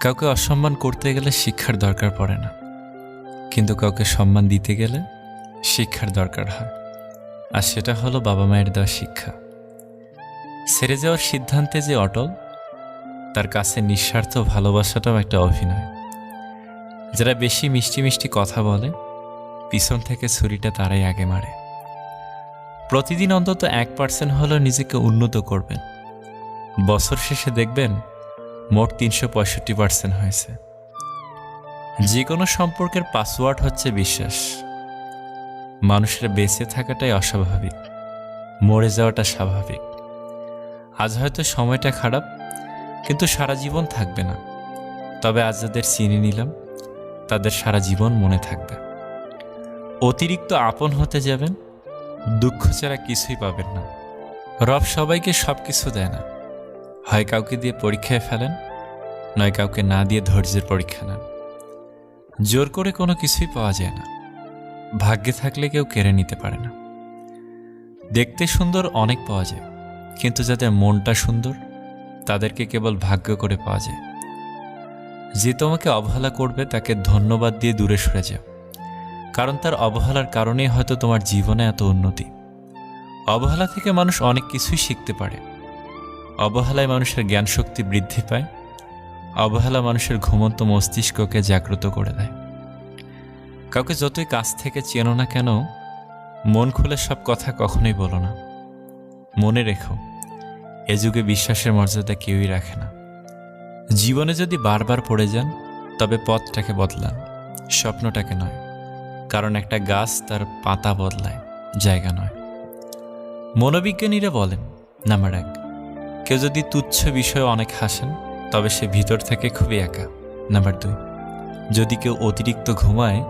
কাউকে অসম্মান করতে গেলে শিক্ষার দরকার পড়ে না, কিন্তু কাউকে সম্মান দিতে গেলে শিক্ষার দরকার হয়। আর সেটা হলো বাবা মায়ের দেওয়া শিক্ষা। ছেড়ে যাওয়ার সিদ্ধান্তে যে অটল, তার কাছে নিঃস্বার্থ ভালোবাসাটাও একটা অভিনয়। যারা বেশি মিষ্টি মিষ্টি কথা বলে, পিছন থেকে ছুরিটা তারাই আগে মারে। প্রতিদিন অন্তত 1% হলেও নিজেকে উন্নত করবেন। বছর শেষে দেখবেন মোট 365% হয়েছে। যে কোনো সম্পর্কের পাসওয়ার্ড হচ্ছে বিশ্বাস। মানুষের বেঁচে থাকাটাই অস্বাভাবিক, মরে যাওয়াটা স্বাভাবিক। আজ হয়তো সময়টা খারাপ, কিন্তু সারা জীবন থাকবে না। তবে আজ যাদের চিনে নিলাম, তাদের সারা জীবন মনে থাকবে। অতিরিক্ত আপন হতে যাবেন, দুঃখ ছাড়া কিছুই পাবেন না। রব সবাইকে সব কিছু দেয় না। হয় কাউকে দিয়ে পরীক্ষায় ফেলেন, নয় কাউকে না দিয়ে ধৈর্যের পরীক্ষা নেন। জোর করে কোনো কিছুই পাওয়া যায় না। ভাগ্যে থাকলে কেউ কেড়ে নিতে পারে না। দেখতে সুন্দর অনেক পাওয়া যায়, কিন্তু যাদের মনটা সুন্দর তাদেরকে কেবল ভাগ্য করে পাওয়া যায়। যে তোমাকে অবহেলা করবে তাকে ধন্যবাদ দিয়ে দূরে সরে যাও, কারণ তার অবহেলার কারণেই হয়তো তোমার জীবনে এত উন্নতি। অবহেলা থেকে মানুষ অনেক কিছুই শিখতে পারে। অবহেলায় মানুষের জ্ঞান শক্তি বৃদ্ধি পায়। অবহেলা মানুষের ঘুমন্ত মস্তিষ্ককে জাগ্রত করে দেয়। কাউকে যতই কাছ থেকে চেনো না কেন, মন খুলে সব কথা কখনোই বলো না। মনে রেখো, এ যুগে বিশ্বাসের মর্যাদা কেউই রাখে না। জীবনে যদি বারবার পড়ে যান, তবে পথটাকে বদলান, স্বপ্নটাকে নয়। কারণ একটা গাছ তার পাতা বদলায়, জায়গা নয়। মনোবিজ্ঞানীরা বলেন, নাম্বার 1, কেউ যদি তুচ্ছ বিষয়ে অনেক হাসেন, তবে সে ভিতর থেকে খুবই একা। নাম্বার 2, যদি কেউ অতিরিক্ত ঘুমায়